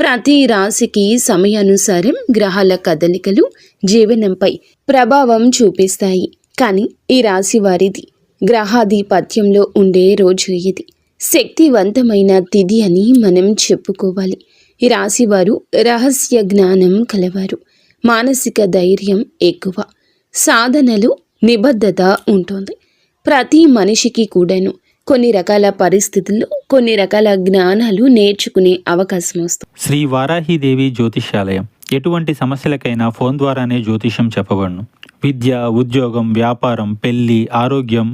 ప్రతి రాశికి సమయానుసారం గ్రహాల కదలికలు జీవనంపై ప్రభావం చూపిస్తాయి. కానీ ఈ రాశి వారిది గ్రహాధిపత్యంలో ఉండే రోజు ఇది. శక్తివంతమైన తిథి అని మనం చెప్పుకోవాలి. ఈ రాశివారు రహస్య జ్ఞానం కలవారు. మానసిక ధైర్యం ఎక్కువ. సాధనలు నిబద్ధత ఉంటుంది. ప్రతి మనిషికి కూడాను కొన్ని రకాల పరిస్థితుల్లో కొన్ని రకాల జ్ఞానాలు నేర్చుకునే అవకాశం వస్తుంది. శ్రీ వారాహిదేవి జ్యోతిష్యాలయం ఎటువంటి సమస్యలకైనా ఫోన్ ద్వారానే జ్యోతిష్యం చెప్పబడును. విద్య, ఉద్యోగం, వ్యాపారం, పెళ్లి, ఆరోగ్యం,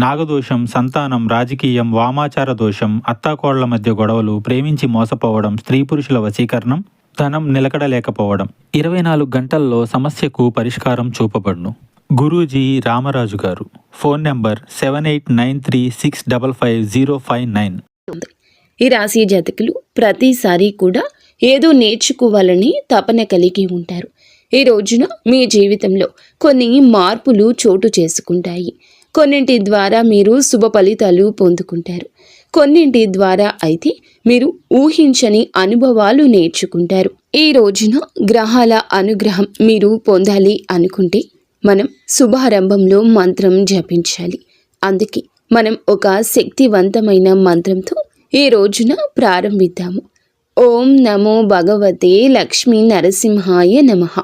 నాగదోషం, సంతానం, రాజకీయం, వామాచార దోషం, అత్తాకోళ్ల మధ్య గొడవలు, ప్రేమించి మోసపోవడం, స్త్రీ పురుషుల వశీకరణం, ధనం నిలకడలేకపోవడం, 24 గంటల్లో సమస్యకు పరిష్కారం చూపబడును. గురూజీ రామరాజు గారు. Phone number 7893655059. ఈ రాశి జాతకులు ప్రతిసారి కూడా ఏదో నేర్చుకోవాలని తపన కలిగి ఉంటారు. ఈ రోజున మీ జీవితంలో కొన్ని మార్పులు చోటు చేసుకుంటాయి. కొన్నింటి ద్వారా మీరు శుభ ఫలితాలు పొందుకుంటారు. కొన్నింటి ద్వారా అయితే మీరు ఊహించని అనుభవాలు నేర్చుకుంటారు. ఈ రోజున గ్రహాల అనుగ్రహం మీరు పొందాలి అనుకుంటే మనం శుభారంభంలో మంత్రం జపించాలి. అందుకే మనం ఒక శక్తివంతమైన మంత్రంతో ఈ రోజున ప్రారంభిద్దాము. ఓం నమో భగవతే లక్ష్మీ నరసింహాయ నమః.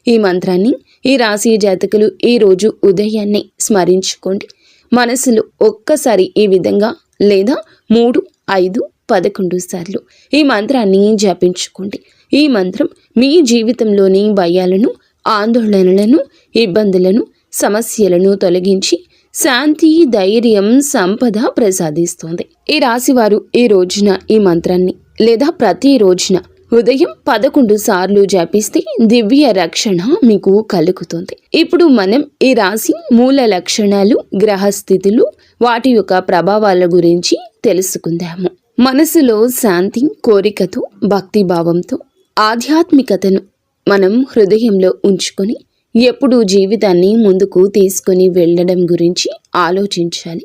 ఈ మంత్రాన్ని ఈ రాశి జాతకులు ఈరోజు ఉదయాన్నే స్మరించుకోండి. మనసులో ఒక్కసారి ఈ విధంగా లేదా 3, 5, 11 సార్లు ఈ మంత్రాన్ని జపించుకోండి. ఈ మంత్రం మీ జీవితంలోని భయాలను, ఆందోళనలను, ఇబ్బందులను, సమస్యలను తొలగించి శాంతి, ధైర్యం, సంపద ప్రసాదిస్తుంది. ఈ రాశివారు ఈ రోజున ఈ మంత్రాన్ని లేదా ప్రతి రోజున ఉదయం 11 సార్లు జపిస్తే దివ్య రక్షణ మీకు కలుగుతుంది. ఇప్పుడు మనం ఈ రాశి మూల లక్షణాలు, గ్రహస్థితులు, వాటి యొక్క ప్రభావాల గురించి తెలుసుకుందాము. మనసులో శాంతి, కోరికతో, భక్తిభావంతో, ఆధ్యాత్మికతను మనం హృదయంలో ఉంచుకొని ఎప్పుడూ జీవితాన్ని ముందుకు తీసుకొని వెళ్ళడం గురించి ఆలోచించాలి.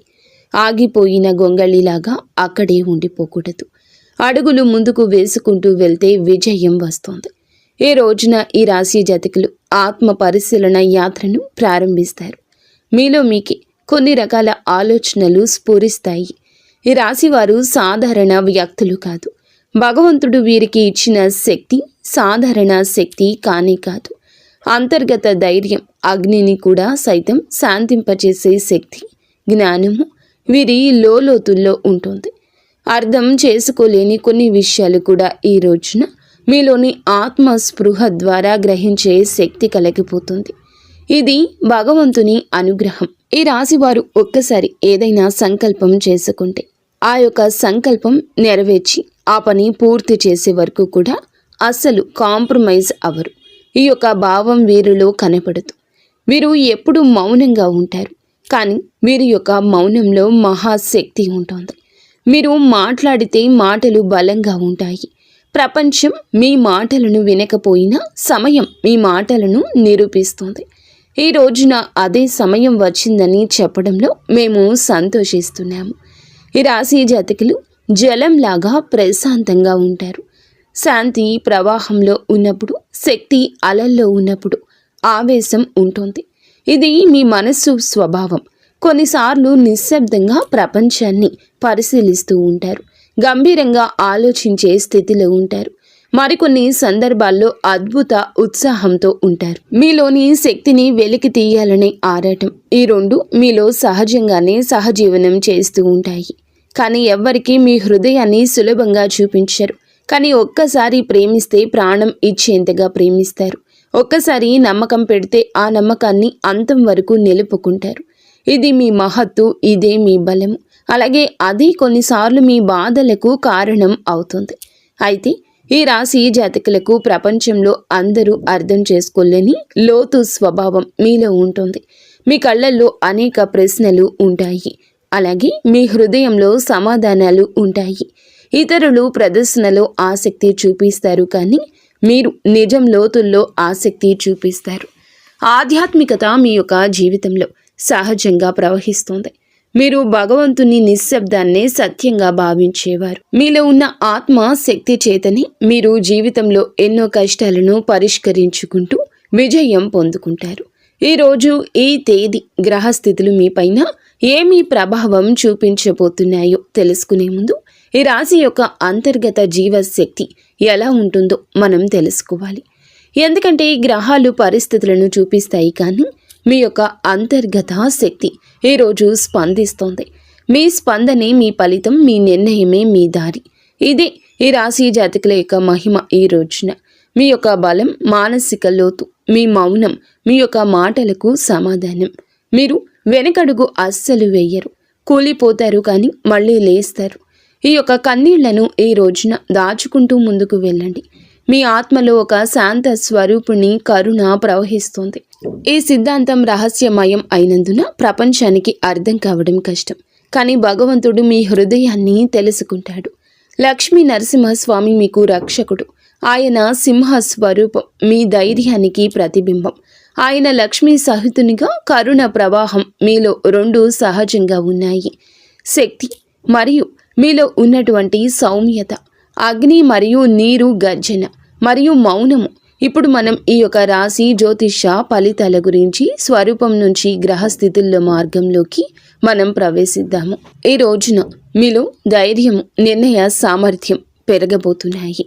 ఆగిపోయిన గొంగళిలాగా అక్కడే ఉండిపోకూడదు. అడుగులు ముందుకు వేసుకుంటూ వెళ్తే విజయం వస్తుంది. ఈ రోజున ఈ రాశి జాతకులు ఆత్మ పరిశీలన యాత్రను ప్రారంభిస్తారు. మీలో మీకే కొన్ని రకాల ఆలోచనలు స్ఫురిస్తాయి. ఈ రాశివారు సాధారణ వ్యక్తులు కాదు. భగవంతుడు వీరికి ఇచ్చిన శక్తి సాధారణ శక్తి కానే కాదు. అంతర్గత ధైర్యం, అగ్నిని కూడా సైతం శాంతింపచేసే శక్తి, జ్ఞానము వీరి లోతుల్లో ఉంటుంది. అర్థం చేసుకోలేని కొన్ని విషయాలు కూడా ఈ రోజున మీలోని ఆత్మ స్పృహ ద్వారా గ్రహించే శక్తి కలిగిపోతుంది. ఇది భగవంతుని అనుగ్రహం. ఈ రాశివారు ఒక్కసారి ఏదైనా సంకల్పం చేసుకుంటే ఆ యొక్క సంకల్పం నెరవేర్చి ఆ పని పూర్తి చేసే వరకు కూడా అస్సలు కాంప్రమైజ్ అవ్వరు. ఈ యొక్క భావం వీరిలో కనపడదు. వీరు ఎప్పుడు మౌనంగా ఉంటారు. కానీ వీరి యొక్క మౌనంలో మహాశక్తి ఉంటుంది. మీరు మాట్లాడితే మాటలు బలంగా ఉంటాయి. ప్రపంచం మీ మాటలను వినకపోయినా సమయం మీ మాటలను నిరూపిస్తుంది. ఈ రోజున అదే సమయం వచ్చిందని చెప్పడంలో మేము సంతోషిస్తున్నాము. ఈ రాశి జాతకులు జలంలాగా ప్రశాంతంగా ఉంటారు. శాంతి ప్రవాహంలో ఉన్నప్పుడు, శక్తి అలల్లో ఉన్నప్పుడు ఆవేశం ఉంటుంది. ఇది మీ మనస్సు స్వభావం. కొన్నిసార్లు నిశ్శబ్దంగా ప్రపంచాన్ని పరిశీలిస్తూ ఉంటారు. గంభీరంగా ఆలోచించే స్థితిలో ఉంటారు. మరికొన్ని సందర్భాల్లో అద్భుత ఉత్సాహంతో ఉంటారు. మీలోని శక్తిని వెలికి తీయాలనే ఆరాటం, ఈ రెండు మీలో సహజంగానే సహజీవనం చేస్తూ ఉంటాయి. కానీ ఎవ్వరికీ మీ హృదయాన్ని సులభంగా చూపించరు. కానీ ఒక్కసారి ప్రేమిస్తే ప్రాణం ఇచ్చేంతగా ప్రేమిస్తారు. ఒక్కసారి నమ్మకం పెడితే ఆ నమ్మకాన్ని అంతం వరకు నిలుపుకుంటారు. ఇది మీ మహత్తు, ఇదే మీ బలము. అలాగే అది కొన్నిసార్లు మీ బాధలకు కారణం అవుతుంది. అయితే ఈ రాశి జాతకులకు ప్రపంచంలో అందరూ అర్థం చేసుకోలేని లోతు స్వభావం మీలో ఉంటుంది. మీ కళ్ళల్లో అనేక ప్రశ్నలు ఉంటాయి. అలాగే మీ హృదయంలో సమాధానాలు ఉంటాయి. ఇతరులు ప్రదర్శనలో ఆసక్తి చూపిస్తారు, కానీ మీరు నిజం లోతుల్లో ఆసక్తి చూపిస్తారు. ఆధ్యాత్మికత మీ యొక్క జీవితంలో సహజంగా ప్రవహిస్తుంది. మీరు భగవంతుని నిశ్శబ్దాన్నే సత్యంగా భావించేవారు. మీలో ఉన్న ఆత్మ శక్తి చేతని మీరు జీవితంలో ఎన్నో కష్టాలను పరిష్కరించుకుంటూ విజయం పొందుకుంటారు. ఈరోజు ఈ తేదీ గ్రహస్థితులు మీపైన ఏమి ప్రభావం చూపించబోతున్నాయో తెలుసుకునే ముందు ఈ రాశి యొక్క అంతర్గత జీవశక్తి ఎలా ఉంటుందో మనం తెలుసుకోవాలి. ఎందుకంటే ఈ గ్రహాలు పరిస్థితులను చూపిస్తాయి, కానీ మీ యొక్క అంతర్గత శక్తి ఈరోజు స్పందిస్తోంది. మీ స్పందనే మీ ఫలితం, మీ నిర్ణయమే మీ దారి. ఇదే ఈ రాశి జాతకుల యొక్క మహిమ. ఈ రోజున మీ యొక్క బలం, మానసిక లోతు, మీ మౌనం, మీ యొక్క మాటలకు సమాధానం. మీరు వెనకడుగు అస్సలు వేయరు, కూలిపోతారు కానీ మళ్ళీ లేస్తారు. ఈ యొక్క కన్నీళ్లను ఈ రోజున దాచుకుంటూ ముందుకు వెళ్ళండి. మీ ఆత్మలో ఒక శాంత స్వరూపుని కరుణ ప్రవహిస్తుంది. ఈ సిద్ధాంతం రహస్యమయం అయినందున ప్రపంచానికి అర్థం కావడం కష్టం, కానీ భగవంతుడు మీ హృదయాన్ని తెలుసుకుంటాడు. లక్ష్మీ నరసింహస్వామి మీకు రక్షకుడు. ఆయన సింహ స్వరూపం, మీ ధైర్యానికి ప్రతిబింబం. ఆయన లక్ష్మీ సహితునిగా కరుణ ప్రవాహం మీలో రెండు సహజంగా ఉన్నాయి. శక్తి మరియు మీలో ఉన్నటువంటి సౌమ్యత, అగ్ని మరియు నీరు గర్జన మరియు మౌనము. ఇప్పుడు మనం ఈ యొక్క రాశి జ్యోతిష ఫలితాల గురించి స్వరూపం నుంచి గ్రహస్థితుల్లో మార్గంలోకి మనం ప్రవేశిద్దాము. ఈ రోజున మీలో ధైర్యము, నిర్ణయ సామర్థ్యం పెరగబోతున్నాయి.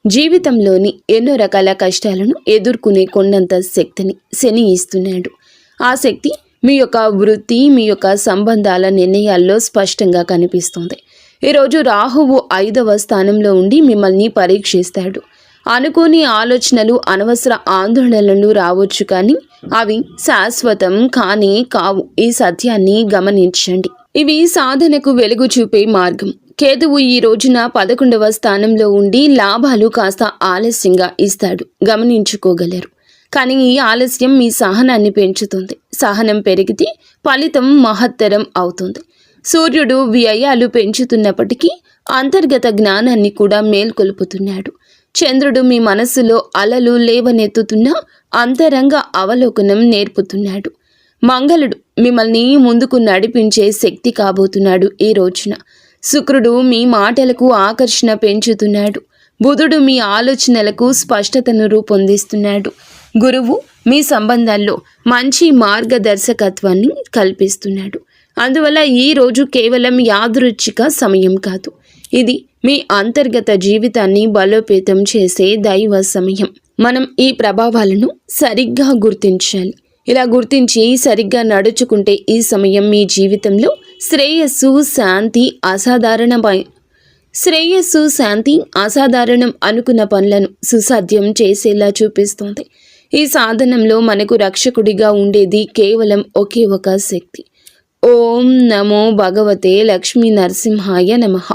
జీవితంలోని ఎన్నో రకాల కష్టాలను ఎదుర్కొనే కొండంత శక్తిని శని ఇస్తున్నాడు. ఆ శక్తి మీ యొక్క వృత్తి, మీ యొక్క సంబంధాల నిర్ణయాల్లో స్పష్టంగా కనిపిస్తుంది. ఈరోజు రాహువు 5వ స్థానంలో ఉండి మిమ్మల్ని పరీక్షిస్తాడు. అనుకోని ఆలోచనలు, అనవసర ఆందోళనలు రావచ్చు, కానీ అవి శాశ్వతం కానీ కావు. ఈ సత్యాన్ని గమనించండి. ఇవి సాధనకు వెలుగు చూపే మార్గం. కేతువు ఈ రోజున 11వ స్థానంలో ఉండి లాభాలు కాస్త ఆలస్యంగా ఇస్తాడు, గమనించుకోగలరు. కానీ ఈ ఆలస్యం మీ సహనాన్ని పెంచుతుంది. సహనం పెరిగితే ఫలితం మహత్తరం అవుతుంది. సూర్యుడు వ్యయాలు పెంచుతున్నప్పటికీ అంతర్గత జ్ఞానాన్ని కూడా మేల్కొల్పుతున్నాడు. చంద్రుడు మీ మనస్సులో అలలు లేవనెత్తుతున్న అంతరంగ అవలోకనం నేర్పుతున్నాడు. మంగళుడు మిమ్మల్ని ముందుకు నడిపించే శక్తి కాబోతున్నాడు. ఈ రోజున శుక్రుడు మీ మాటలకు ఆకర్షణ పెంచుతున్నాడు. బుధుడు మీ ఆలోచనలకు స్పష్టతను రూపొందిస్తున్నాడు. గురువు మీ సంబంధాల్లో మంచి మార్గదర్శకత్వాన్ని కల్పిస్తున్నాడు. అందువల్ల ఈ రోజు కేవలం యాదృచ్ఛిక సమయం కాదు, ఇది మీ అంతర్గత జీవితాన్ని బలోపేతం చేసే దైవ సమయం. మనం ఈ ప్రభావాలను సరిగ్గా గుర్తించాలి. ఇలా గుర్తించి సరిగ్గా నడుచుకుంటే ఈ సమయం మీ జీవితంలో శ్రేయస్సు, శాంతి అసాధారణం అనుకున్న పనులను సుసాధ్యం చేసేలా చూపిస్తుంది. ఈ సాధనంలో మనకు రక్షకుడిగా ఉండేది కేవలం ఒకే ఒక శక్తి. ఓం నమో భగవతే లక్ష్మీ నరసింహాయ నమః.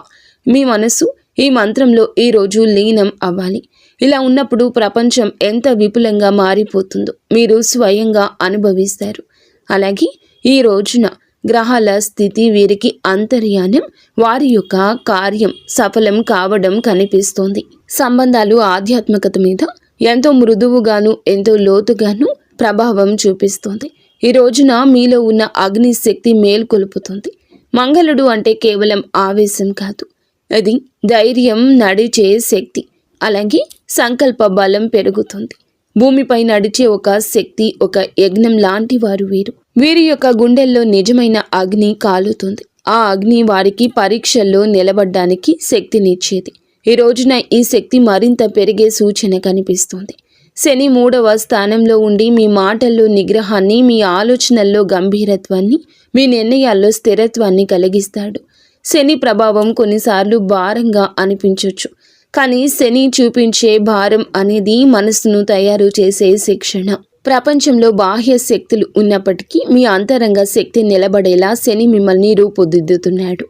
మీ మనసు ఈ మంత్రంలో ఈరోజు లీనం అవ్వాలి. ఇలా ఉన్నప్పుడు ప్రపంచం ఎంత విపులంగా మారిపోతుందో మీరు స్వయంగా అనుభవిస్తారు. అలాగే ఈ రోజున గ్రహాల స్థితి వీరికి అంతర్యానం, వారి యొక్క కార్యం సఫలం కావడం కనిపిస్తోంది. సంబంధాలు ఆధ్యాత్మికత మీద ఎంతో మృదువుగాను ఎంతో లోతుగాను ప్రభావం చూపిస్తోంది. ఈ రోజున మీలో ఉన్న అగ్ని శక్తి మేల్కొలుపుతుంది. మంగళుడు అంటే కేవలం ఆవేశం కాదు, అది ధైర్యం, నడిచే శక్తి. అలాగే సంకల్ప బలం పెరుగుతుంది. భూమిపై నడిచే ఒక శక్తి, ఒక యజ్ఞం లాంటి వారు వీరు. వీరి యొక్క గుండెల్లో నిజమైన అగ్ని కాలుతుంది. ఆ అగ్ని వారికి పరీక్షల్లో నిలబడ్డానికి శక్తినిచ్చేది. ఈ రోజున ఈ శక్తి మరింత పెరిగే సూచన కనిపిస్తుంది. శని 3వ స్థానంలో ఉండి మీ మాటల్లో నిగ్రహాన్ని, మీ ఆలోచనల్లో గంభీరత్వాన్ని, మీ నిర్ణయాల్లో స్థిరత్వాన్ని కలిగిస్తాడు. శని ప్రభావం కొన్నిసార్లు భారంగా అనిపించవచ్చు, కానీ శని చూపించే భారం అనేది మనసును తయారు చేసే శిక్షణ. ప్రపంచంలో బాహ్య శక్తులు ఉన్నప్పటికీ మీ అంతరంగ శక్తి నిలబడేలా శని మిమ్మల్ని రూపుదిద్దుతున్నాడు.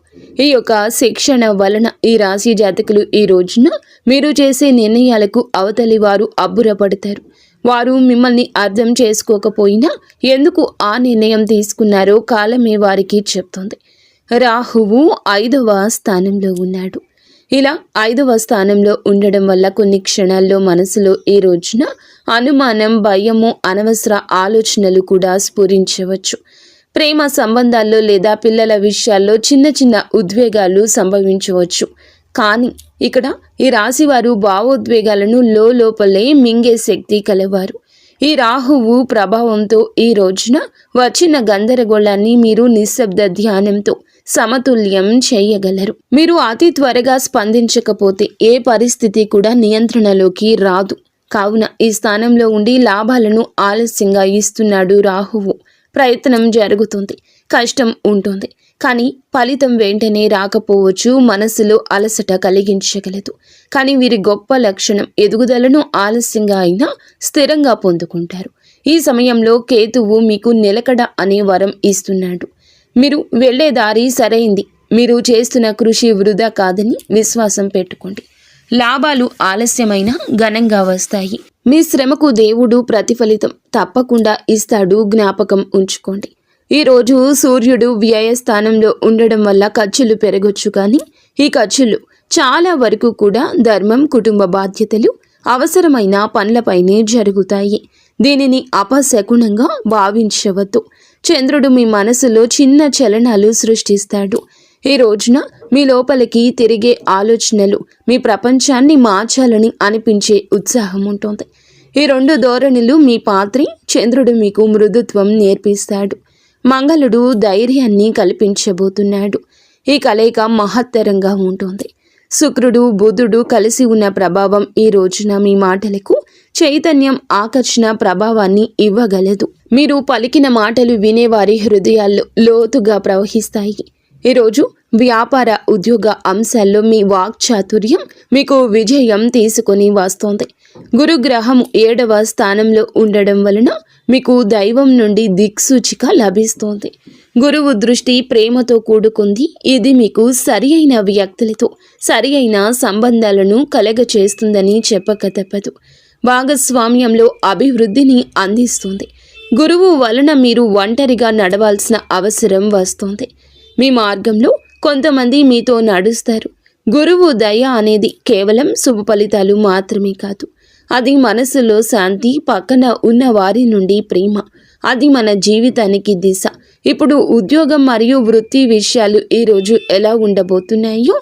ఈ యొక్క శిక్షణ వలన ఈ రాశి జాతకులు ఈ రోజున మీరు చేసే నిర్ణయాలకు అవతలి వారు అబ్బురపడతారు. వారు మిమ్మల్ని అర్థం చేసుకోకపోయినా ఎందుకు ఆ నిర్ణయం తీసుకున్నారో కాలమే వారికి చెప్తుంది. రాహువు 5వ స్థానంలో ఉన్నాడు. ఇలా 5వ స్థానంలో ఉండడం వల్ల కొన్ని క్షణాల్లో మనసులో ఈ రోజున అనుమానం, భయము, అనవసర ఆలోచనలు కూడా స్ఫురించవచ్చు. ప్రేమ సంబంధాల్లో లేదా పిల్లల విషయాల్లో చిన్న చిన్న ఉద్వేగాలు సంభవించవచ్చు. కానీ ఇక్కడ ఈ రాశివారు భావోద్వేగాలను లోపలే మింగే శక్తి కలవారు. ఈ రాహువు ప్రభావంతో ఈ రోజున వచ్చిన గందరగోళాన్ని మీరు నిశ్శబ్ద ధ్యానంతో సమతుల్యం చేయగలరు. మీరు అతి త్వరగా స్పందించకపోతే ఏ పరిస్థితి కూడా నియంత్రణలోకి రాదు. కావున ఈ స్థానంలో ఉండి లాభాలను ఆలస్యంగా ఇస్తున్నాడు రాహువు. ప్రయత్నం జరుగుతుంది, కష్టం ఉంటుంది, కానీ ఫలితం వెంటనే రాకపోవచ్చు. మనసులో అలసట కలిగించగలదు. కానీ వీరి గొప్ప లక్షణం ఎదుగుదలను ఆలస్యంగా అయినా స్థిరంగా పొందుకుంటారు. ఈ సమయంలో కేతువు మీకు నిలకడ అనే వరం ఇస్తున్నాడు. మీరు వెళ్లే దారి సరైంది. మీరు చేస్తున్న కృషి వృధా కాదని విశ్వాసం పెట్టుకోండి. లాభాలు ఆలస్యమైన ఘనంగా వస్తాయి. మీ శ్రమకు దేవుడు ప్రతిఫలితం తప్పకుండా ఇస్తాడు. జ్ఞాపకం ఉంచుకోండి. ఈరోజు సూర్యుడు వ్యయ స్థానంలో ఉండడం వల్ల ఖర్చులు పెరగొచ్చు. కానీ ఈ ఖర్చులు చాలా వరకు కూడా ధర్మం, కుటుంబ బాధ్యతలు, అవసరమైన పనులపైనే జరుగుతాయి. దీనిని అపశకునంగా భావించవద్దు. చంద్రుడు మీ మనసులో చిన్న చలనాలు సృష్టిస్తాడు. ఈ రోజున మీ లోపలికి తిరిగే ఆలోచనలు మీ ప్రపంచాన్ని మార్చాలని అనిపించే ఉత్సాహం ఉంటుంది. ఈ రెండు ధోరణులు మీ పాత్రే. చంద్రుడు మీకు మృదుత్వం నేర్పిస్తాడు. మంగళుడు ధైర్యాన్ని కల్పించబోతున్నాడు. ఈ కలయిక మహత్తరంగా ఉంటుంది. శుక్రుడు, బుధుడు కలిసి ఉన్న ప్రభావం ఈ రోజున మీ మాటలకు చైతన్యం, ఆకర్షణ ప్రభావాన్ని ఇవ్వగలదు. మీరు పలికిన మాటలు వినేవారి హృదయాల్లో లోతుగా ప్రవహిస్తాయి. ఈరోజు వ్యాపార, ఉద్యోగ అంశాల్లో మీ వాక్చాతుర్యం మీకు విజయం తీసుకొని వస్తోంది. గురుగ్రహం 7వ స్థానంలో ఉండడం వలన మీకు దైవం నుండి దిక్సూచిక లభిస్తోంది. గురువు దృష్టి ప్రేమతో కూడుకుంది. ఇది మీకు సరి అయిన వ్యక్తులతో సరి అయిన సంబంధాలను కలగచేస్తుందని చెప్పక తప్పదు. భాగస్వామ్యంలో అభివృద్ధిని అందిస్తుంది. గురువు వలన మీరు ఒంటరిగా నడవాల్సిన అవసరం వస్తుంది. మీ మార్గంలో కొంతమంది మీతో నడుస్తారు. గురువు దయ అనేది కేవలం శుభ ఫలితాలు మాత్రమే కాదు. అది మనసులో శాంతి, పక్కన ఉన్న వారి నుండి ప్రేమ. అది మన జీవితానికి దిశ. ఇప్పుడు ఉద్యోగం మరియు వృత్తి విషయాలు ఈరోజు ఎలా ఉండబోతున్నాయో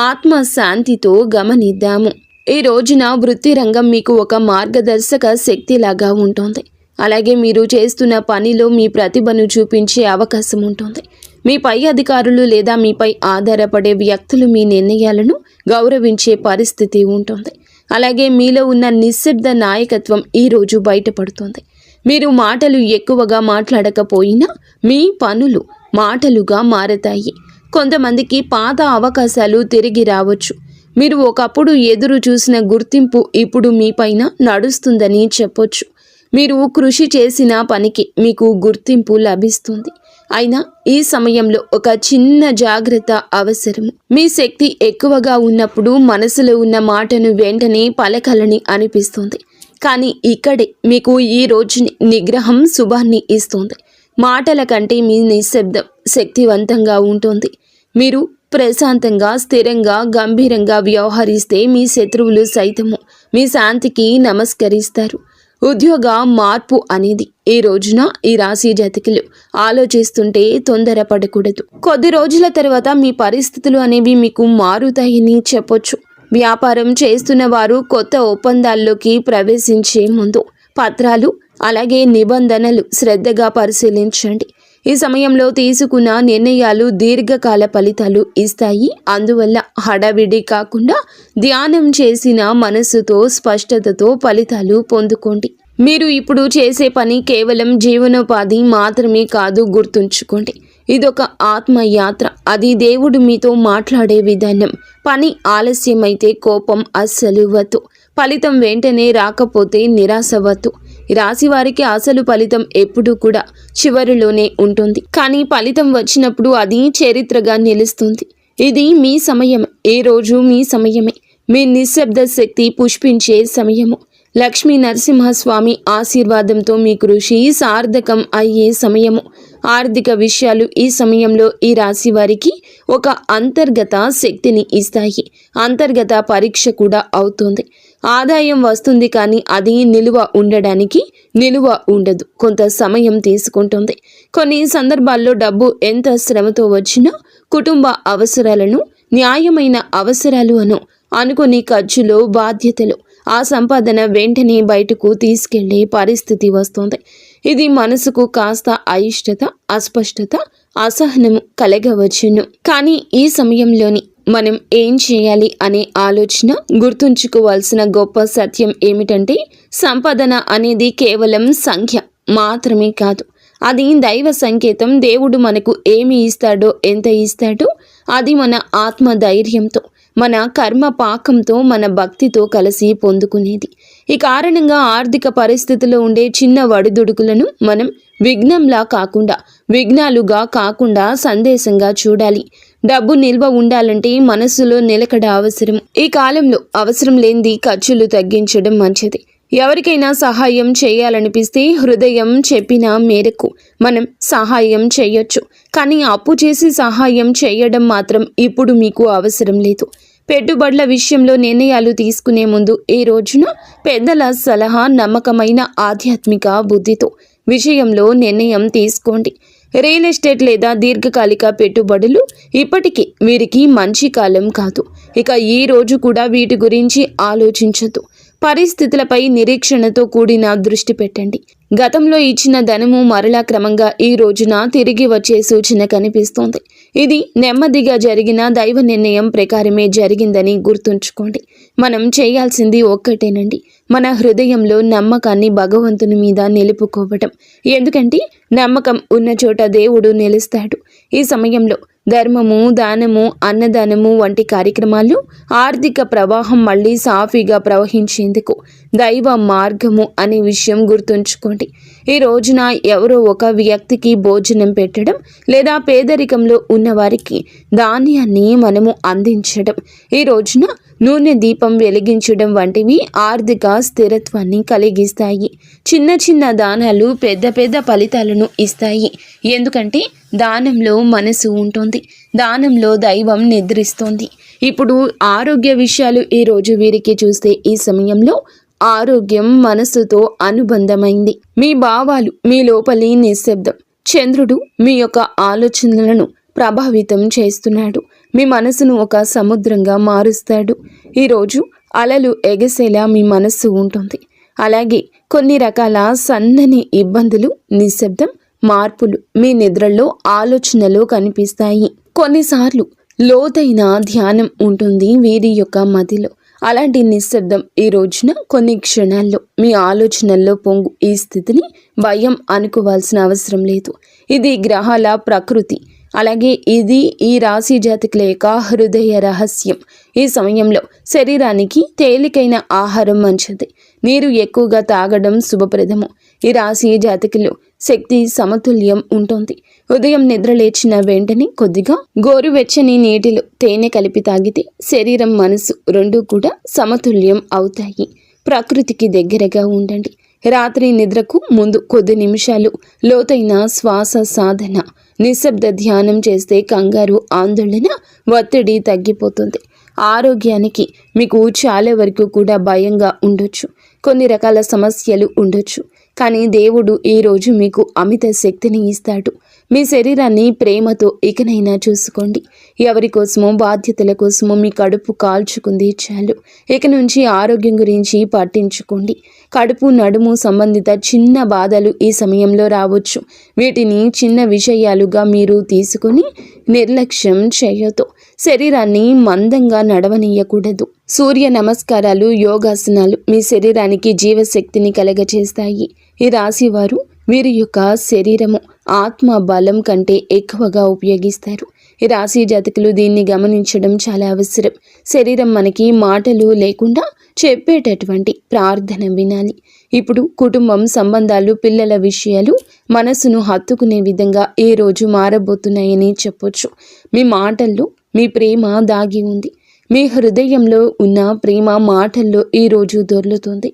ఆత్మ శాంతితో గమనిద్దాము. ఈ రోజున వృత్తి రంగం మీకు ఒక మార్గదర్శక శక్తిలాగా ఉంటుంది. అలాగే మీరు చేస్తున్న పనిలో మీ ప్రతిభను చూపించే అవకాశం ఉంటుంది. మీ పై అధికారులు లేదా మీపై ఆధారపడే వ్యక్తులు మీ నిర్ణయాలను గౌరవించే పరిస్థితి ఉంటుంది. అలాగే మీలో ఉన్న నిశ్శబ్ద నాయకత్వం ఈరోజు బయటపడుతుంది. మీరు మాటలు ఎక్కువగా మాట్లాడకపోయినా మీ పనులు మాటలుగా మారతాయి. కొంతమందికి పాత అవకాశాలు తిరిగి రావచ్చు. మీరు ఒకప్పుడు ఎదురు చూసిన గుర్తింపు ఇప్పుడు మీపైన నడుస్తుందని చెప్పొచ్చు. మీరు కృషి చేసిన పనికి మీకు గుర్తింపు లభిస్తుంది. అయినా ఈ సమయంలో ఒక చిన్న జాగ్రత్త అవసరము. మీ శక్తి ఎక్కువగా ఉన్నప్పుడు మనసులో ఉన్న మాటను వెంటనే పలకాలని అనిపిస్తుంది. కానీ ఇక్కడే మీకు ఈ రోజుని నిగ్రహం శుభాన్ని ఇస్తుంది. మాటల కంటే మీ నిశ్శబ్దం శక్తివంతంగా ఉంటుంది. మీరు ప్రశాంతంగా, స్థిరంగా, గంభీరంగా వ్యవహరిస్తే మీ శత్రువులు సైతము మీ శాంతికి నమస్కరిస్తారు. ఉద్యోగ మార్పు అనేది ఈ రోజున ఈ రాశి జాతకులు ఆలోచిస్తుంటే తొందరపడకూడదు. కొద్ది రోజుల తర్వాత మీ పరిస్థితులు అనేవి మీకు మారుతాయని చెప్పొచ్చు. వ్యాపారం చేస్తున్న వారు కొత్త ఒప్పందాల్లోకి ప్రవేశించే ముందు పత్రాలు అలాగే నిబంధనలు శ్రద్ధగా పరిశీలించండి. ఈ సమయంలో తీసుకున్న నిర్ణయాలు దీర్ఘకాల ఫలితాలు ఇస్తాయి. అందువల్ల హడావిడి కాకుండా ధ్యానం చేసిన మనస్సుతో, స్పష్టతతో ఫలితాలు పొందుకోండి. మీరు ఇప్పుడు చేసే పని కేవలం జీవనోపాధి మాత్రమే కాదు, గుర్తుంచుకోండి. ఇదొక ఆత్మయాత్ర. అది దేవుడు మీతో మాట్లాడే విధానం. పని ఆలస్యమైతే కోపం అస్సలు వద్దు. ఫలితం వెంటనే రాకపోతే నిరాశ వద్దు. ఈ రాశి వారికి అసలు ఫలితం ఎప్పుడూ కూడా చివరిలోనే ఉంటుంది. కానీ ఫలితం వచ్చినప్పుడు అది చరిత్రగా నిలుస్తుంది. ఇది మీ సమయం. ఏ రోజు మీ సమయమే. మీ నిశ్శబ్ద శక్తి పుష్పించే సమయము. లక్ష్మీ నరసింహస్వామి ఆశీర్వాదంతో మీ కృషి సార్థకం అయ్యే సమయము. ఆర్థిక విషయాలు ఈ సమయంలో ఈ రాశి వారికి ఒక అంతర్గత శక్తిని ఇస్తాయి. అంతర్గత పరీక్ష కూడా అవుతుంది. ఆదాయం వస్తుంది, కానీ అది నిలువ ఉండడానికి నిలువ ఉండదు, కొంత సమయం తీసుకుంటుంది. కొన్ని సందర్భాల్లో డబ్బు ఎంత శ్రమతో వచ్చినా కుటుంబ అవసరాలను న్యాయమైన అవసరాలు అనుకుని ఖర్చులు, బాధ్యతలు, ఆ సంపాదన వెంటనే బయటకు తీసుకెళ్లే పరిస్థితి వస్తుంది. ఇది మనసుకు కాస్త అయిష్టత, అస్పష్టత, అసహనము కలగవచ్చును. కానీ ఈ సమయంలోని మనం ఏం చేయాలి అనే ఆలోచన గుర్తుంచుకోవాల్సిన గొప్ప సత్యం ఏమిటంటే, సంపాదన అనేది కేవలం సంఖ్య మాత్రమే కాదు. అది దైవ సంకేతం. దేవుడు మనకు ఏమి ఇస్తాడో, ఎంత ఇస్తాడో అది మన ఆత్మ ధైర్యంతో, మన కర్మ పాకంతో, మన భక్తితో కలిసి పొందుకునేది. ఈ కారణంగా ఆర్థిక పరిస్థితిలో ఉండే చిన్న వడిదుడుకులను మనం విఘ్నాలుగా కాకుండా సందేశంగా చూడాలి. డబ్బు నిల్వ ఉండాలంటే మనస్సులో నిలకడ అవసరం. ఈ కాలంలో అవసరం లేనిది ఖర్చులు తగ్గించడం మంచిది. ఎవరికైనా సహాయం చేయాలనిపిస్తే హృదయం చెప్పిన మేరకు మనం సహాయం చేయొచ్చు. కానీ అప్పు చేసి సహాయం చేయడం మాత్రం ఇప్పుడు మీకు అవసరం లేదు. పెట్టుబడుల విషయంలో నిర్ణయాలు తీసుకునే ముందు ఈ రోజున పెద్దల సలహా, నమ్మకమైన ఆధ్యాత్మిక బుద్ధితో విషయంలో నిర్ణయం తీసుకోండి. రియల్ ఎస్టేట్ లేదా దీర్ఘకాలిక పెట్టుబడులు ఇప్పటికీ వీరికి మంచి కాలం కాదు. ఇక ఈ రోజు కూడా వీటి గురించి ఆలోచించదు. పరిస్థితులపై నిరీక్షణతో కూడిన దృష్టి పెట్టండి. గతంలో ఇచ్చిన ధనము మరలా క్రమంగా ఈ రోజున తిరిగి వచ్చే సూచన కనిపిస్తోంది. ఇది నెమ్మదిగా జరిగిన దైవ నిర్ణయం ప్రకారమే జరిగిందని గుర్తుంచుకోండి. మనం చేయాల్సింది ఒక్కటేనండి, మన హృదయంలో నమ్మకాన్ని భగవంతుని మీద నిలుపుకోవటం. ఎందుకంటే నమ్మకం ఉన్న చోట దేవుడు నిలుస్తాడు. ఈ సమయంలో ధర్మము, దానము, అన్నదానము వంటి కార్యక్రమాలు ఆర్థిక ప్రవాహం మళ్ళీ సాఫీగా ప్రవహించేందుకు దైవ మార్గము అనే విషయం గుర్తుంచుకోండి. ఈ రోజున ఎవరో ఒక వ్యక్తికి భోజనం పెట్టడం లేదా పేదరికంలో ఉన్నవారికి ధాన్యాన్ని మనము అందించడం, ఈ రోజున నూనె దీపం వెలిగించడం వంటివి ఆర్థిక స్థిరత్వాన్ని కలిగిస్తాయి. చిన్న చిన్న దానాలు పెద్ద పెద్ద ఫలితాలను ఇస్తాయి. ఎందుకంటే దానంలో మనసు ఉంటుంది, దానంలో దైవం నిద్రిస్తోంది. ఇప్పుడు ఆరోగ్య విషయాలు ఈ రోజు వీరికి చూస్తే ఈ సమయంలో ఆరోగ్యం మనసుతో అనుబంధమైంది. మీ భావాలు, మీ లోపలి నిశ్శబ్దం. చంద్రుడు మీ యొక్క ఆలోచనలను ప్రభావితం చేస్తున్నాడు. మీ మనసును ఒక సముద్రంగా మారుస్తాడు. ఈరోజు అలలు ఎగసేలా మీ మనస్సు ఉంటుంది. అలాగే కొన్ని రకాల సన్నని ఇబ్బందులు, నిశ్శబ్దం, మార్పులు మీ నిద్రలో, ఆలోచనలో కనిపిస్తాయి. కొన్నిసార్లు లోతైన ధ్యానం ఉంటుంది వీరి యొక్క మదిలో. అలాంటి నిశ్శబ్దం ఈ రోజున కొన్ని క్షణాల్లో మీ ఆలోచనల్లో పొంగు. ఈ స్థితిని భయం అనుకోవాల్సిన అవసరం లేదు. ఇది గ్రహాల ప్రకృతి. అలాగే ఇది ఈ రాశి జాతకుల యొక్క హృదయ రహస్యం. ఈ సమయంలో శరీరానికి తేలికైన ఆహారం మంచిది. నీరు ఎక్కువగా తాగడం శుభప్రదము. ఈ రాశి జాతకులు శక్తి సమతుల్యం ఉంటుంది. ఉదయం నిద్ర లేచిన వెంటనే కొద్దిగా గోరువెచ్చని నీటిలో తేనె కలిపి తాగితే శరీరం, మనసు రెండూ కూడా సమతుల్యం అవుతాయి. ప్రకృతికి దగ్గరగా ఉండండి. రాత్రి నిద్రకు ముందు కొద్ది నిమిషాలు లోతైన శ్వాస సాధన, నిశ్శబ్ద ధ్యానం చేస్తే కంగారు, ఆందోళన, ఒత్తిడి తగ్గిపోతుంది. ఆరోగ్యానికి మీకు చాలా వరకు కూడా భయంగా ఉండొచ్చు. కొన్ని రకాల సమస్యలు ఉండొచ్చు. కానీ దేవుడు ఈరోజు మీకు అమిత శక్తిని ఇస్తాడు. మీ శరీరాన్ని ప్రేమతో ఇకనైనా చూసుకోండి. ఎవరి కోసమో, బాధ్యతల కోసమో మీ కడుపు కాల్చుకుంది చాలు. ఇక నుంచి ఆరోగ్యం గురించి పట్టించుకోండి. కడుపు, నడుము సంబంధిత చిన్న బాధలు ఈ సమయంలో రావచ్చు. వీటిని చిన్న విషయాలుగా మీరు తీసుకొని నిర్లక్ష్యం చేయొద్దు. శరీరాన్ని మందంగా నడవనీయకూడదు. సూర్య నమస్కారాలు, యోగాసనాలు మీ శరీరానికి జీవశక్తిని కలగచేస్తాయి. ఈ రాశి వారు వీరి యొక్క శరీరము ఆత్మ బలం కంటే ఎక్కువగా ఉపయోగిస్తారు. ఈ రాశి జాతకులు దీన్ని గమనించడం చాలా అవసరం. శరీరం మనకి మాటలు లేకుండా చెప్పేటటువంటి ప్రార్థన వినాలి. ఇప్పుడు కుటుంబం, సంబంధాలు, పిల్లల విషయాలు మనసును హత్తుకునే విధంగా ఈ రోజు మారబోతున్నాయని చెప్పొచ్చు. మీ మాటల్లో మీ ప్రేమ దాగి ఉంది. మీ హృదయంలో ఉన్న ప్రేమ మాటల్లో ఈరోజు దొర్లుతుంది.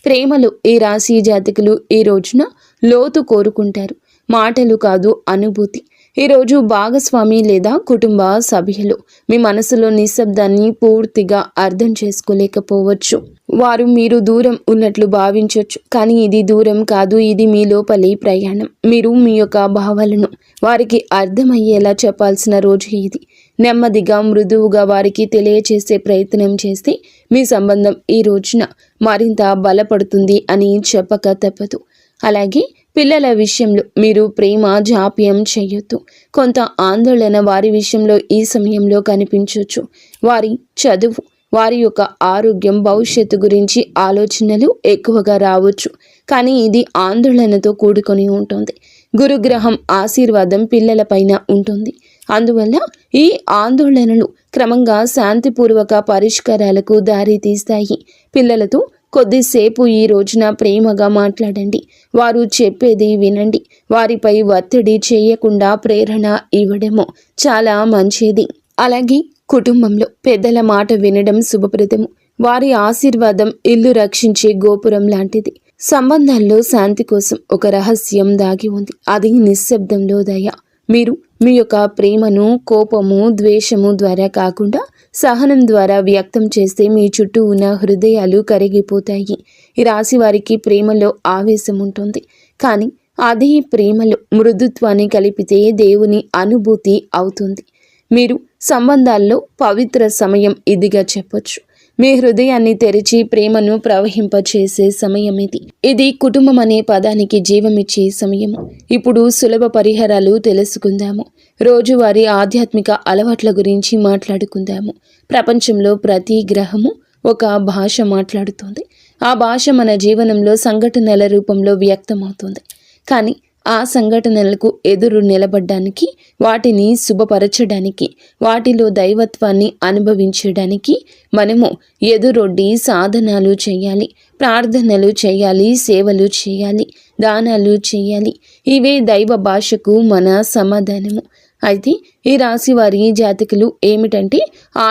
ప్రేమలో ఈ రాశి జాతకులు ఈ రోజున లోతు కోరుకుంటారు. మాటలు కాదు, అనుభూతి. ఈరోజు భాగస్వామి లేదా కుటుంబ సభ్యులు మీ మనసులో నిశ్శబ్దాన్ని పూర్తిగా అర్థం చేసుకోలేకపోవచ్చు. వారు మీరు దూరం ఉన్నట్లు భావించవచ్చు, కానీ ఇది దూరం కాదు, ఇది మీ లోపలి ప్రయాణం. మీరు మీ యొక్క భావాలను వారికి అర్థమయ్యేలా చెప్పాల్సిన రోజు ఇది. నెమ్మదిగా మృదువుగా వారికి తెలియచేసే ప్రయత్నం చేస్తే మీ సంబంధం ఈ రోజున మరింత బలపడుతుంది అని చెప్పక తప్పదు. అలాగే పిల్లల విషయంలో మీరు ప్రేమ జాప్యం చేయొద్దు. కొంత ఆందోళన వారి విషయంలో ఈ సమయంలో కనిపించవచ్చు. వారి చదువు, వారి యొక్క ఆరోగ్యం, భవిష్యత్తు గురించి ఆలోచనలు ఎక్కువగా రావచ్చు, కానీ ఇది ఆందోళనతో కూడుకొని ఉంటుంది. గురుగ్రహం ఆశీర్వాదం పిల్లలపైన ఉంటుంది. అందువల్ల ఈ ఆందోళనలు క్రమంగా శాంతిపూర్వక పరిష్కారాలకు దారి తీస్తాయి. పిల్లలతో కొద్దిసేపు ఈ రోజున ప్రేమగా మాట్లాడండి. వారు చెప్పేది వినండి. వారిపై ఒత్తిడి చేయకుండా ప్రేరణ ఇవ్వడము చాలా మంచిది. అలాగే కుటుంబంలో పెద్దల మాట వినడం శుభప్రదము. వారి ఆశీర్వాదం ఇల్లు రక్షించే గోపురం లాంటిది. సంబంధాల్లో శాంతి కోసం ఒక రహస్యం దాగి ఉంది. అది నిశ్శబ్దంలో దయ. మీరు మీ యొక్క ప్రేమను కోపము, ద్వేషము ద్వారా కాకుండా సహనం ద్వారా వ్యక్తం చేస్తే మీ చుట్టూ ఉన్న హృదయాలు కరిగిపోతాయి. ఈ రాశి వారికి ప్రేమలో ఆవేశం ఉంటుంది, కానీ అదే ప్రేమలో మృదుత్వాన్ని కలిపితే దేవుని అనుభూతి అవుతుంది. మీరు సంబంధాల్లో పవిత్ర సమయం ఇదిగా చెప్పొచ్చు. మీ హృదయాన్ని తెరిచి ప్రేమను ప్రవహింపచేసే సమయం ఇది. ఇది కుటుంబం అనే పదానికి జీవమిచ్చే సమయము. ఇప్పుడు సులభ పరిహారాలు తెలుసుకుందాము. రోజువారీ ఆధ్యాత్మిక అలవాట్ల గురించి మాట్లాడుకుందాము. ప్రపంచంలో ప్రతి గ్రహము ఒక భాష మాట్లాడుతుంది. ఆ భాష మన జీవనంలో సంఘటనల రూపంలో వ్యక్తమవుతుంది. కానీ ఆ సంఘటనలకు ఎదురు నిలబడ్డానికి, వాటిని శుభపరచడానికి, వాటిలో దైవత్వాన్ని అనుభవించడానికి మనము ఎదురొడ్డి సాధనాలు చేయాలి, ప్రార్థనలు చేయాలి, సేవలు చేయాలి, దానాలు చేయాలి. ఇవే దైవ భాషకు మన సమాధానము. అయితే ఈ రాశి వారి జాతకులు ఏమిటంటే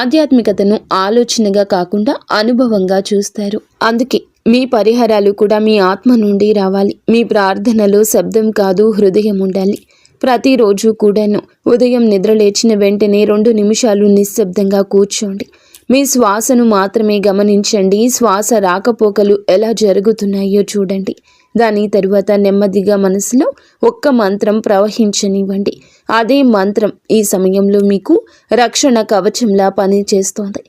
ఆధ్యాత్మికతను ఆలోచనగా కాకుండా అనుభవంగా చూస్తారు. అందుకే మీ పరిహారాలు కూడా మీ ఆత్మ నుండి రావాలి. మీ ప్రార్థనలో శబ్దం కాదు, హృదయం ఉండాలి. ప్రతిరోజు కూడాను ఉదయం నిద్రలేచిన వెంటనే 2 నిమిషాలు నిశ్శబ్దంగా కూర్చోండి. మీ శ్వాసను మాత్రమే గమనించండి. శ్వాస రాకపోకలు ఎలా జరుగుతున్నాయో చూడండి. దాని తరువాత నెమ్మదిగా మనసులో ఒక్క మంత్రం ప్రవహించనివ్వండి. అదే మంత్రం ఈ సమయంలో మీకు రక్షణ కవచంలా పనిచేస్తోంది.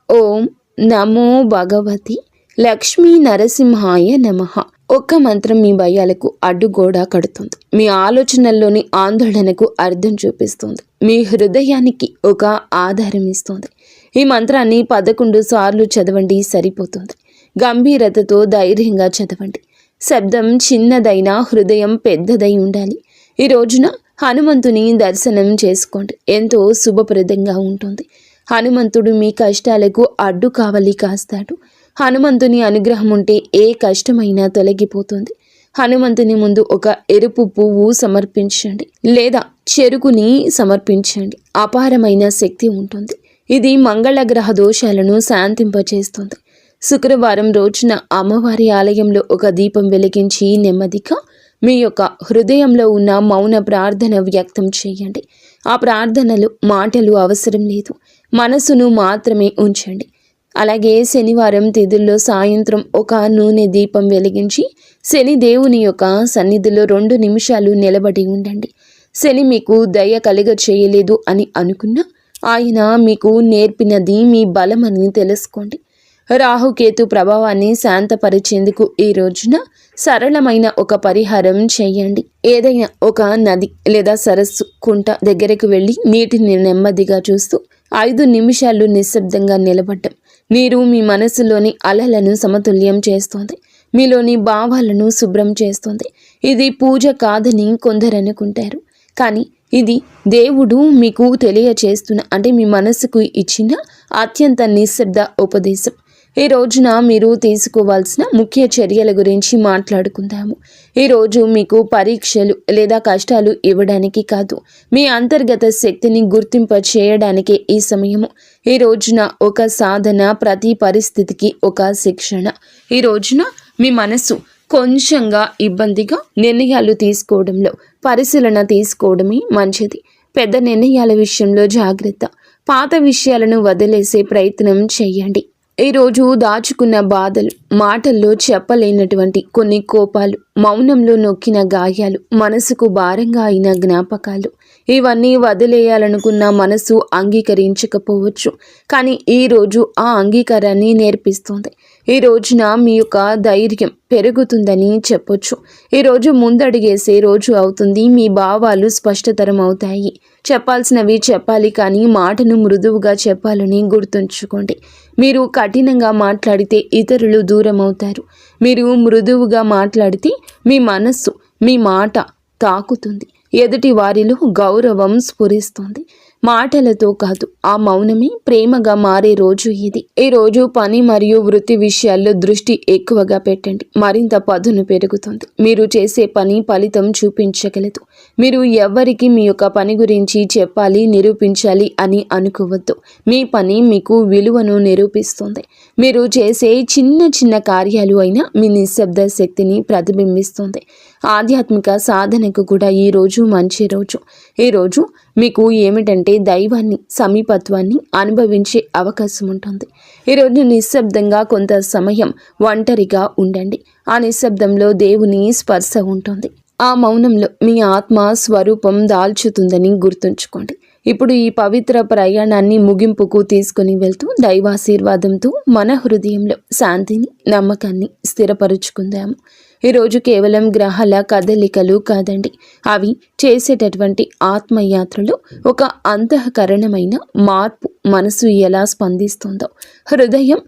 ఓం నమో భగవతి లక్ష్మీ నరసింహాయ నమః. ఒక్క మంత్రం మీ భయాలకు అడ్డుగోడ కడుతుంది. మీ ఆలోచనల్లోని ఆందోళనకు అర్థం చూపిస్తుంది. మీ హృదయానికి ఒక ఆధారం ఇస్తుంది. ఈ మంత్రాన్ని 11 సార్లు చదవండి, సరిపోతుంది. గంభీరతతో ధైర్యంగా చదవండి. శబ్దం చిన్నదైనా హృదయం పెద్దదై ఉండాలి. ఈ రోజున హనుమంతుని దర్శనం చేసుకోండి. ఎంతో శుభప్రదంగా ఉంటుంది. హనుమంతుడు మీ కష్టాలకు అడ్డు కావలి కాస్తాడు. హనుమంతుని అనుగ్రహం ఉంటే ఏ కష్టమైనా తొలగిపోతుంది. హనుమంతుని ముందు ఒక ఎరుపు పువ్వు సమర్పించండి, లేదా చెరుకుని సమర్పించండి. అపారమైన శక్తి ఉంటుంది. ఇది మంగళ గ్రహ దోషాలను శాంతింపచేస్తుంది. శుక్రవారం రోజున అమ్మవారి ఆలయంలో ఒక దీపం వెలిగించి నెమ్మదిగా మీ యొక్క హృదయంలో ఉన్న మౌన ప్రార్థన వ్యక్తం చేయండి. ఆ ప్రార్థనలు మాటలు అవసరం లేదు, మనసును మాత్రమే ఉంచండి. అలాగే శనివారం తిథుల్లో సాయంత్రం ఒక నూనె దీపం వెలిగించి శని దేవుని యొక్క సన్నిధిలో 2 నిమిషాలు నిలబడి ఉండండి. శని మీకు దయ కలుగ చేయలేదు అని అనుకున్నా ఆయన మీకు నేర్పినది మీ బలమని తెలుసుకోండి. రాహుకేతు ప్రభావాన్ని శాంతపరిచేందుకు ఈ రోజున సరళమైన ఒక పరిహారం చేయండి. ఏదైనా ఒక నది లేదా సరస్సు, కుంట దగ్గరకు వెళ్ళి నీటిని నెమ్మదిగా చూస్తూ 5 నిమిషాలు నిశ్శబ్దంగా నిలబడ్డం. నీరు మీ మనసులోని అలలను సమతుల్యం చేస్తుంది. మీలోని భావాలను శుభ్రం చేస్తుంది. ఇది పూజ కాదని కొందరు అనుకుంటారు, కానీ ఇది దేవుడు మీకు తెలియచేస్తున్న, అంటే మీ మనసుకు ఇచ్చిన అత్యంత నిశ్శబ్ద ఉపదేశం. ఈ రోజున మీరు తీసుకోవాల్సిన ముఖ్య చర్యల గురించి మాట్లాడుకుందాము. ఈరోజు మీకు పరీక్షలు లేదా కష్టాలు ఇవ్వడానికి కాదు, మీ అంతర్గత శక్తిని గుర్తింప చేయడానికే ఈ సమయము. ఈ రోజున ఒక సాధన, ప్రతి పరిస్థితికి ఒక శిక్షణ. ఈ రోజున మీ మనసు కొంచెంగా ఇబ్బందిగా నిర్ణయాలు తీసుకోవడంలో పరిశీలన తీసుకోవడమే మంచిది. పెద్ద నిర్ణయాల విషయంలో జాగ్రత్త. పాత విషయాలను వదిలేసే ప్రయత్నం చేయండి. ఈరోజు దాచుకున్న బాధలు, మాటల్లో చెప్పలేనటువంటి కొన్ని కోపాలు, మౌనంలో నొక్కిన గాయాలు, మనసుకు భారంగా అయిన జ్ఞాపకాలు, ఇవన్నీ వదిలేయాలనుకున్న మనసు అంగీకరించకపోవచ్చు. కానీ ఈరోజు ఆ అంగీకారాన్ని నేర్పిస్తుంది. ఈ రోజున మీ యొక్క ధైర్యం పెరుగుతుందని చెప్పొచ్చు. ఈరోజు ముందడుగేసే రోజు అవుతుంది. మీ భావాలు స్పష్టతరం అవుతాయి. చెప్పాల్సినవి చెప్పాలి, కానీ మాటను మృదువుగా చెప్పాలని గుర్తుంచుకోండి. మీరు కఠినంగా మాట్లాడితే ఇతరులు దూరం అవుతారు. మీరు మృదువుగా మాట్లాడితే మీ మనస్సు, మీ మాట తాకుతుంది. ఎదుటి వారిలో గౌరవం స్ఫురిస్తుంది. మాటలతో కాదు, ఆ మౌనమే ప్రేమగా మారే రోజు ఇది. ఈ రోజు పని మరియు వృత్తి విషయాల్లో దృష్టి ఎక్కువగా పెట్టండి. మరింత పదును పెరుగుతుంది. మీరు చేసే పని ఫలితం చూపించగలదు. మీరు ఎవ్వరికి మీ యొక్క పని గురించి చెప్పాలి, నిరూపించాలి అని అనుకోవద్దు. మీ పని మీకు విలువను నిరూపిస్తుంది. మీరు చేసే చిన్న చిన్న కార్యాలు అయినా మీ నిశ్శబ్ద శక్తిని ప్రతిబింబిస్తుంది. ఆధ్యాత్మిక సాధనకు కూడా ఈ రోజు మంచి రోజు. ఈరోజు మీకు ఏమిటంటే దైవాన్ని, సమీపత్వాన్ని అనుభవించే అవకాశం ఉంటుంది. ఈరోజు నిశ్శబ్దంగా కొంత సమయం ఒంటరిగా ఉండండి. ఆ నిశ్శబ్దంలో దేవుని స్పర్శ ఉంటుంది. ఆ మౌనంలో మీ ఆత్మ స్వరూపం దాల్చుతుందని గుర్తుంచుకోండి. ఇప్పుడు ఈ పవిత్ర ప్రయాణాన్ని ముగింపుకు తీసుకుని వెళ్తూ దైవాశీర్వాదంతో మన హృదయంలో శాంతిని, నమ్మకాన్ని స్థిరపరుచుకుందాము. ఈరోజు కేవలం గ్రహాల కదలికలు కాదండి, అవి చేసేటటువంటి ఆత్మయాత్రలో ఒక అంతఃకరణమైన మార్పు. మనసు ఎలా స్పందిస్తుందో, హృదయం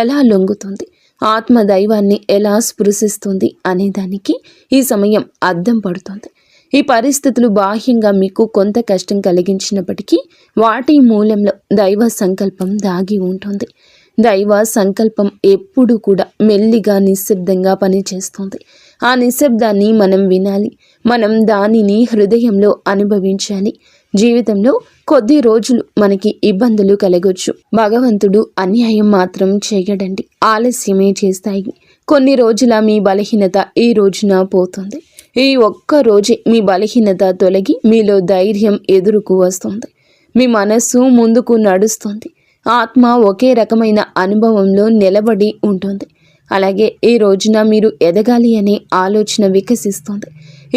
ఎలా లొంగుతుంది, ఆత్మ దైవాన్ని ఎలా స్పృశిస్తుంది అనే దానికి ఈ సమయం అద్దం పడుతుంది. ఈ పరిస్థితులు బాహ్యంగా మీకు కొంత కష్టం కలిగించినప్పటికీ వాటి మూలంలో దైవ సంకల్పం దాగి ఉంటుంది. దైవ సంకల్పం ఎప్పుడు కూడా మెల్లిగా, నిశ్శబ్దంగా పనిచేస్తుంది. ఆ నిశ్శబ్దాన్ని మనం వినాలి. మనం దానిని హృదయంలో అనుభవించాలి. జీవితంలో కొద్ది రోజులు మనకి ఇబ్బందులు కలగొచ్చు. భగవంతుడు అన్యాయం మాత్రం చేయడండి, ఆలస్యమే చేస్తాయి. కొన్ని రోజుల మీ బలహీనత ఈ రోజున పోతుంది. ఈ ఒక్క రోజే మీ బలహీనత తొలగి మీలో ధైర్యం ఎదురుకు వస్తుంది. మీ మనస్సు ముందుకు నడుస్తుంది. ఆత్మ ఒకే రకమైన అనుభవంలో నిలబడి ఉంటుంది. అలాగే ఈ రోజున మీరు ఎదగాలి అనే ఆలోచన వికసిస్తుంది.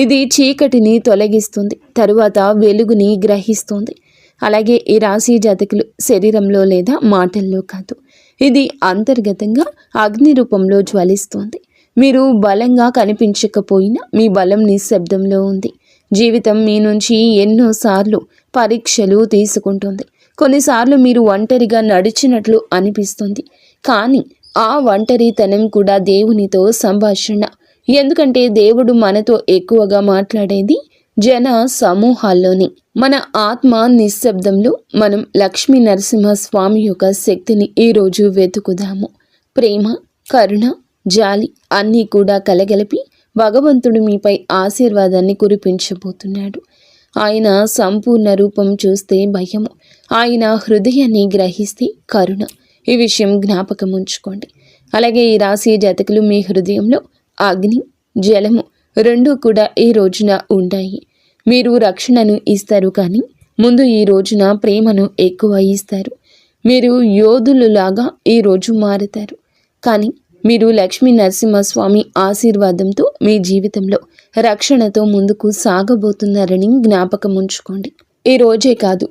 ఇది చీకటిని తొలగిస్తుంది, తరువాత వెలుగుని గ్రహిస్తుంది. అలాగే ఈ రాశి జాతకులు శరీరంలో లేదా మాటల్లో కాదు, ఇది అంతర్గతంగా అగ్ని రూపంలో జ్వలిస్తుంది. మీరు బలంగా కనిపించకపోయినా మీ బలం నిశ్శబ్దంలో ఉంది. జీవితం మీ నుంచి ఎన్నోసార్లు పరీక్షలు తీసుకుంటుంది. కొన్నిసార్లు మీరు ఒంటరిగా నడిచినట్లు అనిపిస్తుంది, కానీ ఆ ఒంటరితనం కూడా దేవునితో సంభాషణ. ఎందుకంటే దేవుడు మనతో ఎక్కువగా మాట్లాడేది జన సమూహాల్లోని. మన ఆత్మ నిశ్శబ్దంలో మనం లక్ష్మీ నరసింహస్వామి యొక్క శక్తిని ఈరోజు వెతుకుదాము. ప్రేమ, కరుణ, జాలి అన్నీ కూడా కలగలిపి భగవంతుడు మీపై ఆశీర్వాదాన్ని కురిపించబోతున్నాడు. ఆయన సంపూర్ణ రూపం చూస్తే భయము, ఆయన హృదయాన్ని గ్రహిస్తే కరుణ. ఈ విషయం జ్ఞాపకం ఉంచుకోండి. అలాగే ఈ రాశి జాతకులు మీ హృదయంలో అగ్ని, జలము రెండూ కూడా ఈ రోజున ఉంటాయి. మీరు రక్షణను ఇస్తారు, కానీ ముందు ఈ రోజున ప్రేమను ఎక్కువ ఇస్తారు. మీరు యోధులులాగా ఈ రోజు మారుతారు, కానీ మీరు లక్ష్మీ నరసింహస్వామి ఆశీర్వాదంతో మీ జీవితంలో రక్షణతో ముందుకు సాగబోతున్నారని జ్ఞాపకం ఉంచుకోండి. ఏ రోజే కాదు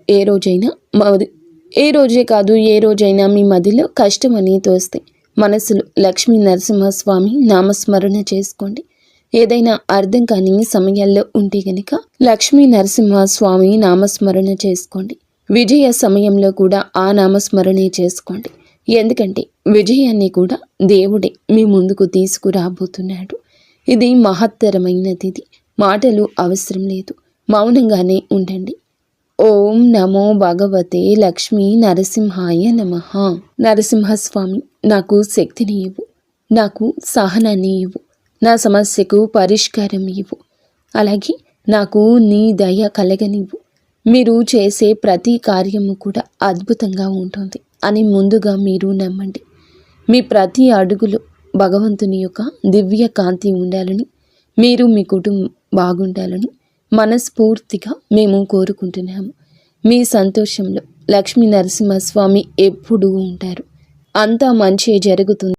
ఏ రోజైనా మీ మదిలో కష్టమని తోస్తే మనసులో లక్ష్మీ నరసింహస్వామి నామస్మరణ చేసుకోండి. ఏదైనా అర్థం కాని సమయాల్లో ఉంటే గనుక లక్ష్మీ నరసింహస్వామి నామస్మరణ చేసుకోండి. విజయ సమయంలో కూడా ఆ నామస్మరణే చేసుకోండి. ఎందుకంటే విజయాన్ని కూడా దేవుడే మీ ముందుకు తీసుకురాబోతున్నాడు. ఇది మహత్తరమైనది. మాటలు అవసరం లేదు, మౌనంగానే ఉండండి. ఓం నమో భగవతే లక్ష్మీ నరసింహాయ నమః. నరసింహస్వామి, నాకు శక్తిని ఇవ్వు, నాకు సహనాన్ని ఇవ్వు, నా సమస్యకు పరిష్కారం ఇవ్వు, అలాగే నాకు నీ దయ కలగనివ్వు. మీరు చేసే ప్రతి కార్యము కూడా అద్భుతంగా ఉంటుంది అని ముందుగా మీరు నమ్మండి. మీ ప్రతి అడుగులో భగవంతుని యొక్క దివ్య కాంతి ఉండాలని, మీరు మీ కుటుంబం బాగుండాలని మనస్ఫూర్తిగా మేము కోరుకుంటున్నాము. మీ సంతోషంలో లక్ష్మీ నరసింహస్వామి ఎప్పుడూ ఉంటారు. అంతా మంచి జరుగుతుంది.